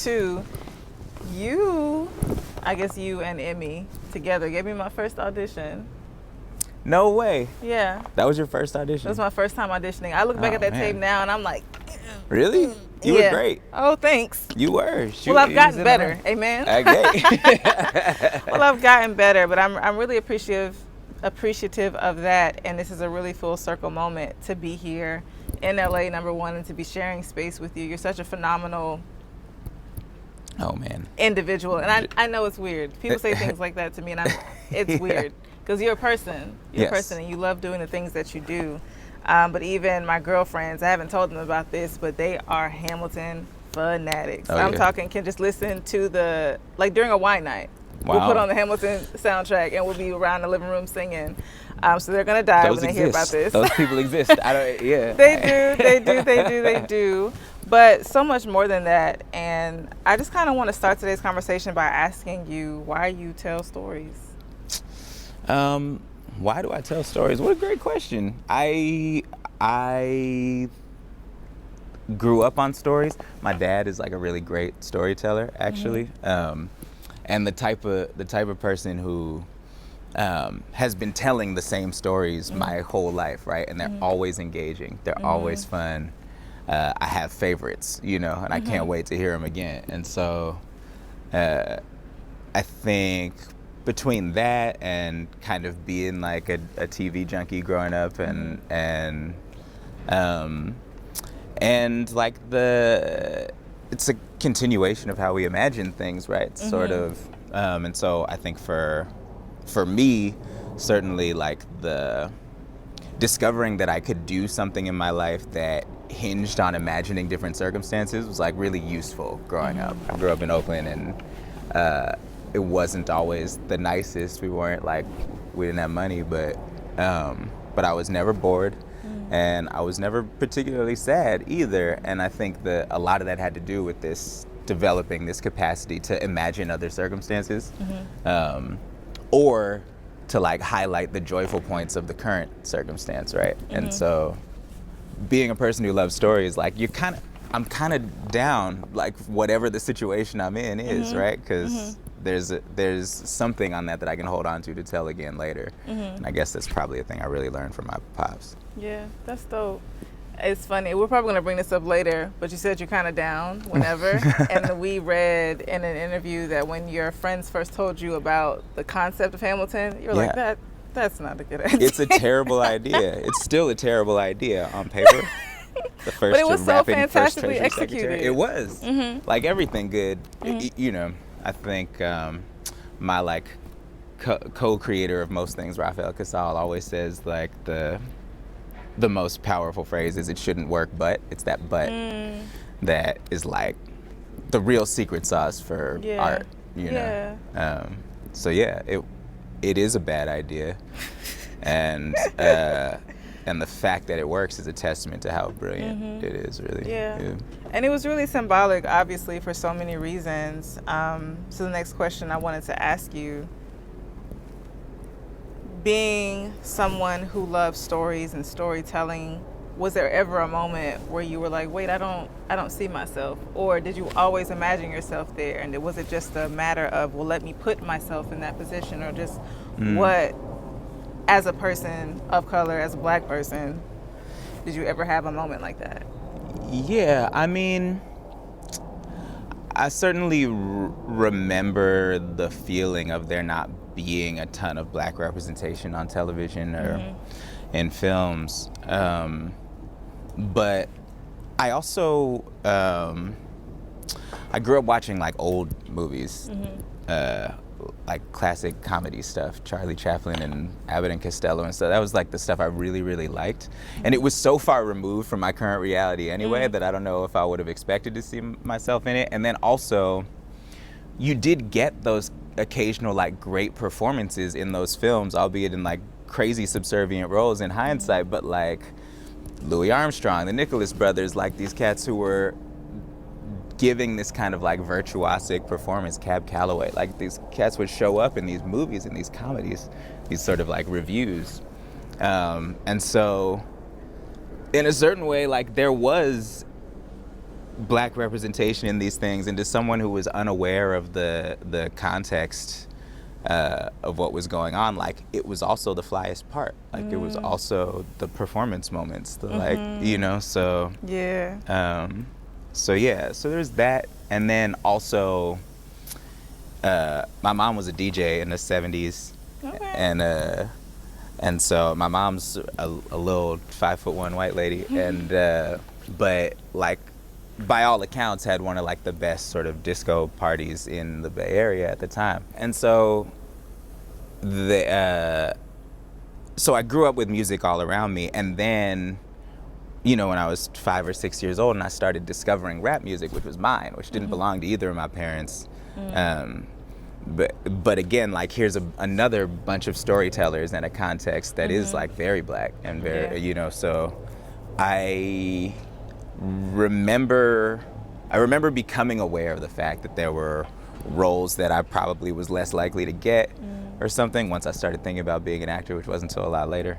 too, I guess you and Emmy together gave me my first audition. No way. Yeah. That was your first audition? That was my first time auditioning. I look back at that tape now and I'm like, really? You were great. Oh, thanks. You were. Well, I've gotten better. Amen. Okay. Well, I've gotten better, but I'm really appreciative of that, and this is a really full circle moment to be here in LA, number one, and to be sharing space with you. You're such a phenomenal individual, and I know it's weird. People say things like that to me, and it's weird because you're a person. You're a person, and you love doing the things that you do. But even my girlfriends, I haven't told them about this, but they are Hamilton fanatics. I'm talking can just listen to during a wine night. Wow. We'll put on the Hamilton soundtrack and we'll be around the living room singing. So they're gonna die when they hear about this. Those people exist. They do. But so much more than that. And I just kind of want to start today's conversation by asking you why you tell stories. Why do I tell stories? What a great question. I grew up on stories. My dad is like a really great storyteller, actually. And the type of person who has been telling the same stories my whole life, right? And they're always engaging. They're always fun. I have favorites, and I can't wait to hear them again. And so I think between that and kind of being like a TV junkie growing up and like it's a continuation of how we imagine things, right? Sort of. And so I think for me, certainly like the discovering that I could do something in my life that hinged on imagining different circumstances was like really useful growing up. I grew up in Oakland and it wasn't always the nicest. We didn't have money, but I was never bored. And I was never particularly sad either. And I think that a lot of that had to do with developing this capacity to imagine other circumstances, or to like highlight the joyful points of the current circumstance, right? And so being a person who loves stories, like I'm kind of down, like whatever the situation I'm in is, right? Because there's something on that I can hold on to tell again later. And I guess that's probably a thing I really learned from my pops. Yeah, that's dope. It's funny. We're probably going to bring this up later, but you said you're kind of down whenever. And we read in an interview that when your friends first told you about the concept of Hamilton, you're like, that's not a good idea. It's a terrible idea. It's still a terrible idea on paper. The first but it was so fantastically executed. Secretary. It was. Like everything good. I think my like co-creator of most things, Rafael Casal, always says like the most powerful phrase is "it shouldn't work, but." It's that "but" that is like the real secret sauce for art. So it is a bad idea, and the fact that it works is a testament to how brilliant it is, really. Yeah. And it was really symbolic, obviously, for so many reasons. So the next question I wanted to ask you, being someone who loves stories and storytelling, was there ever a moment where you were like, wait, I don't see myself? Or did you always imagine yourself there? And was it just a matter of, well, let me put myself in that position? Or just what, as a person of color, as a Black person, did you ever have a moment like that? Yeah, I mean, I certainly remember the feeling of there not being a ton of Black representation on television or in films. But I also, I grew up watching like old movies, like classic comedy stuff, Charlie Chaplin and Abbott and Costello and stuff. That was like the stuff I really, really liked. And it was so far removed from my current reality anyway that I don't know if I would have expected to see myself in it. And then also, you did get those occasional like great performances in those films, albeit in like crazy subservient roles in hindsight, but like Louis Armstrong, the Nicholas brothers, like these cats who were giving this kind of like virtuosic performance, Cab Calloway, like these cats would show up in these movies and these comedies, these sort of like reviews. And so in a certain way, like there was black representation in these things, and to someone who was unaware of the context of what was going on, like, it was also the flyest part. Like, it was also the performance moments, the like, you know, so Yeah. so yeah, so there's that. And then also my mom was a DJ in the 70s. Okay. And so my mom's a little 5'1" white lady, and but like, by all accounts, had one of like the best sort of disco parties in the Bay Area at the time. And so so I grew up with music all around me, and then, you know, when I was 5 or 6 years old, and I started discovering rap music, which was mine, which didn't belong to either of my parents. But again, like, here's another bunch of storytellers and a context that is like very black and very, you know, so I remember becoming aware of the fact that there were roles that I probably was less likely to get or something once I started thinking about being an actor, which wasn't until a lot later.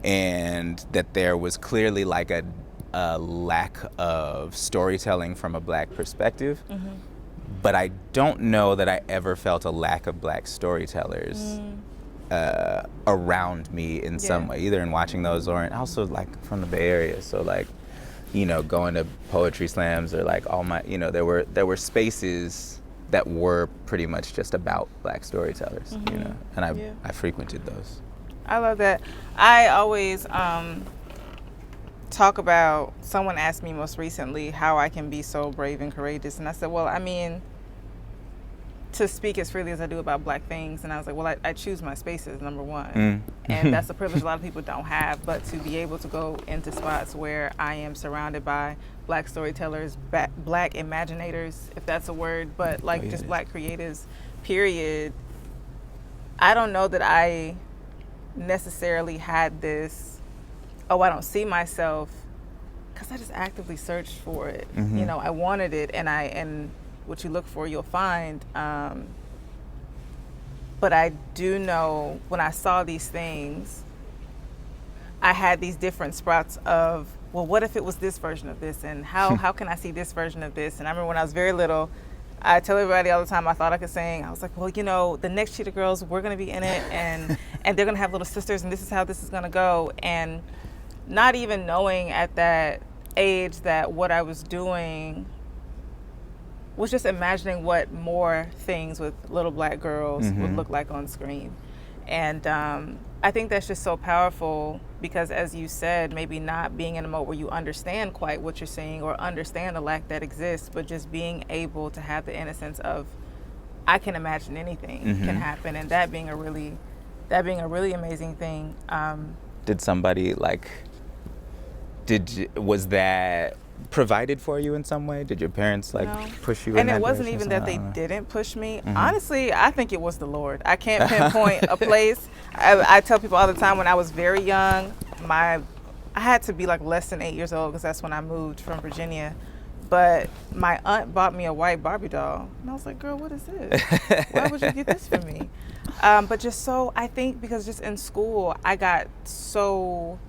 And that there was clearly like a lack of storytelling from a black perspective. But I don't know that I ever felt a lack of black storytellers around me in some way, either in watching those or also like from the Bay Area. So like, you know, going to poetry slams or like all my, you know, there were spaces that were pretty much just about black storytellers, you know, and I frequented those. I love that. I always talk about, someone asked me most recently how I can be so brave and courageous, and I said, well, I mean, to speak as freely as I do about black things, and I was like, well, I choose my spaces, number one, and that's a privilege a lot of people don't have, but to be able to go into spots where I am surrounded by black storytellers, black imaginators, if that's a word, but like just black creatives, period. I don't know that I necessarily had this, oh, I don't see myself, because I just actively searched for it. You know, I wanted it, and what you look for, you'll find. But I do know when I saw these things, I had these different sprouts of, well, what if it was this version of this, and how can I see this version of this? And I remember when I was very little, I tell everybody all the time I thought I could sing. I was like, well, you know, the next Cheetah Girls, we're going to be in it, and they're going to have little sisters, and this is how this is going to go. And not even knowing at that age that what I was doing was just imagining what more things with little black girls would look like on screen. And I think that's just so powerful because, as you said, maybe not being in a mode where you understand quite what you're seeing or understand the lack that exists, but just being able to have the innocence of, I can imagine anything can happen, and that being a really amazing thing. Did somebody was that provided for you in some way? Did your parents push you in and that it wasn't direction? even that they didn't push me. Honestly, I think it was the Lord. I can't pinpoint a place. I tell people all the time, when I was very young, I had to be like less than 8 years old because that's when I moved from Virginia. But my aunt bought me a white Barbie doll, and I was like, girl, what is this? Why would you get this for me? But just so, I think because just in school, I got so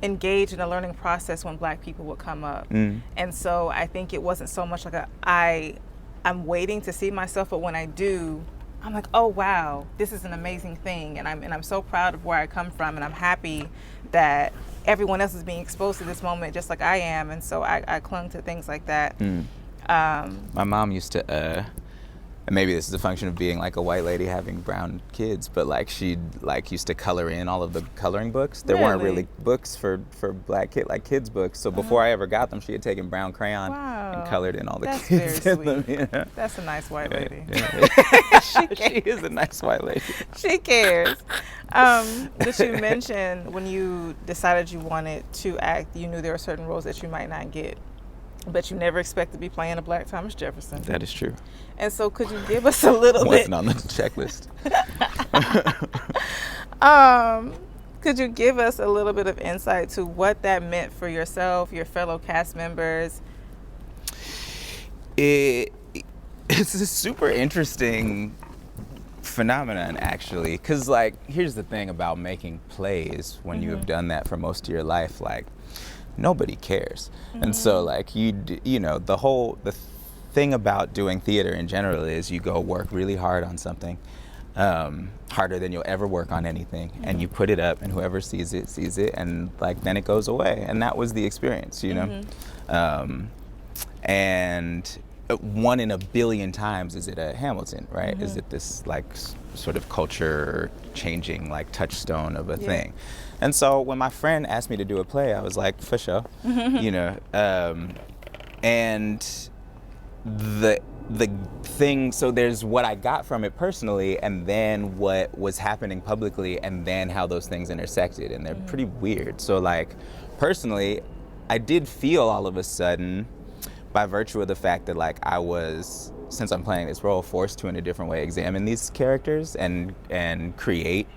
engaged in the learning process when black people would come up. And so I think it wasn't so much like I'm waiting to see myself, but when I do, I'm like, oh wow, this is an amazing thing, and I'm so proud of where I come from, and I'm happy that everyone else is being exposed to this moment just like I am. And so I clung to things like that. My mom used to and maybe this is a function of being like a white lady having brown kids, but like she used to color in all of the coloring books. There weren't really books for black kids books. So before I ever got them, she had taken brown crayon and colored in all the kids in them. You know? That's a nice white lady. She is a nice white lady. She cares. Did you mention when you decided you wanted to act, you knew there were certain roles that you might not get, but you never expect to be playing a black Thomas Jefferson? That is true. And so could you give us a little bit? Wasn't on the checklist. Could you give us a little bit of insight to what that meant for yourself, your fellow cast members? It's a super interesting phenomenon, actually, because like, here's the thing about making plays when you have done that for most of your life. Like, nobody cares. And so like you know, the thing about doing theater in general is you go work really hard on something, harder than you'll ever work on anything, and you put it up, and whoever sees it, and like then it goes away. And that was the experience, you know. And one in a billion times is it a Hamilton, right? Is it this like sort of culture changing like touchstone of a thing? And so when my friend asked me to do a play, I was like, for sure, you know. And the thing, so there's what I got from it personally, and then what was happening publicly, and then how those things intersected, and they're pretty weird. So like personally, I did feel all of a sudden, by virtue of the fact that like I was, since I'm playing this role, forced to in a different way examine these characters and create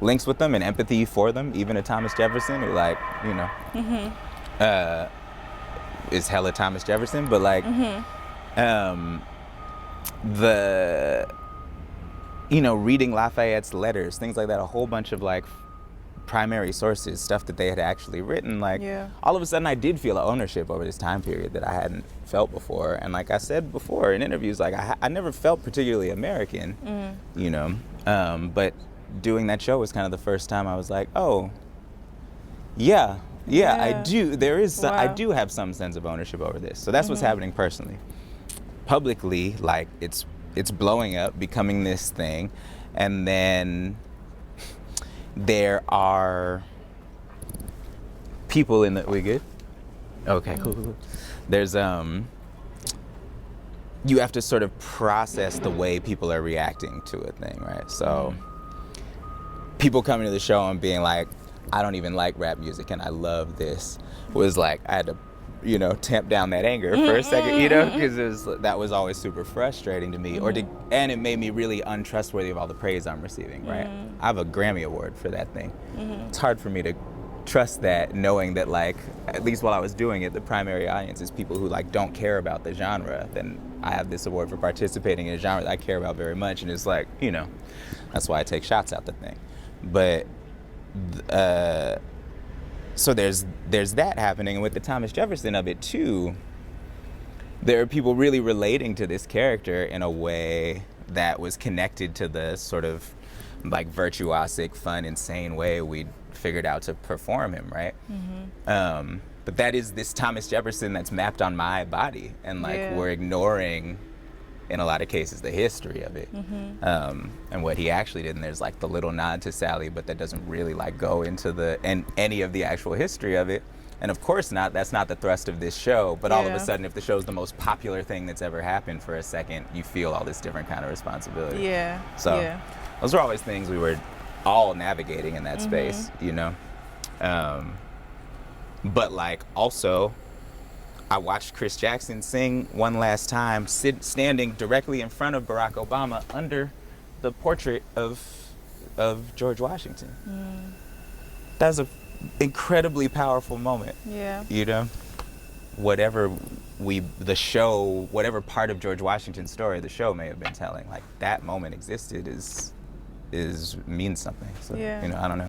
links with them and empathy for them, even to Thomas Jefferson, who like, you know, is hella Thomas Jefferson, but like the, you know, reading Lafayette's letters, things like that, a whole bunch of like primary sources, stuff that they had actually written, like all of a sudden I did feel an ownership over this time period that I hadn't felt before. And like I said before in interviews, like I never felt particularly American, you know, but doing that show was kind of the first time I was like, oh yeah, I do, there is I do have some sense of ownership over this. So that's what's happening personally. Publicly, like it's blowing up, becoming this thing, and then there are people in the, we good? Okay, cool. There's you have to sort of process the way people are reacting to a thing, right? So people coming to the show and being like, I don't even like rap music and I love this, was like, I had to, you know, tamp down that anger for a second, you know, because that was always super frustrating to me, and it made me really untrustworthy of all the praise I'm receiving, right? I have a Grammy Award for that thing. It's hard for me to trust that, knowing that like, at least while I was doing it, the primary audience is people who like don't care about the genre. Then I have this award for participating in a genre that I care about very much, and it's like, you know, that's why I take shots at the thing. But so there's that happening, and with the Thomas Jefferson of it too, there are people really relating to this character in a way that was connected to the sort of like virtuosic, fun, insane way we figured out to perform him, right? But that is this Thomas Jefferson that's mapped on my body, and like we're ignoring, in a lot of cases, the history of it, and what he actually did. And there's like the little nod to Sally, but that doesn't really like go into any of the actual history of it. And of course not, that's not the thrust of this show, but all of a sudden, if the show's the most popular thing that's ever happened for a second, you feel all this different kind of responsibility. So those are always things we were all navigating in that space, you know? But like also, I watched Chris Jackson sing one last time, standing directly in front of Barack Obama under the portrait of George Washington. That was an incredibly powerful moment. You know, whatever part of George Washington's story the show may have been telling, like that moment existed means something. So you know, I don't know.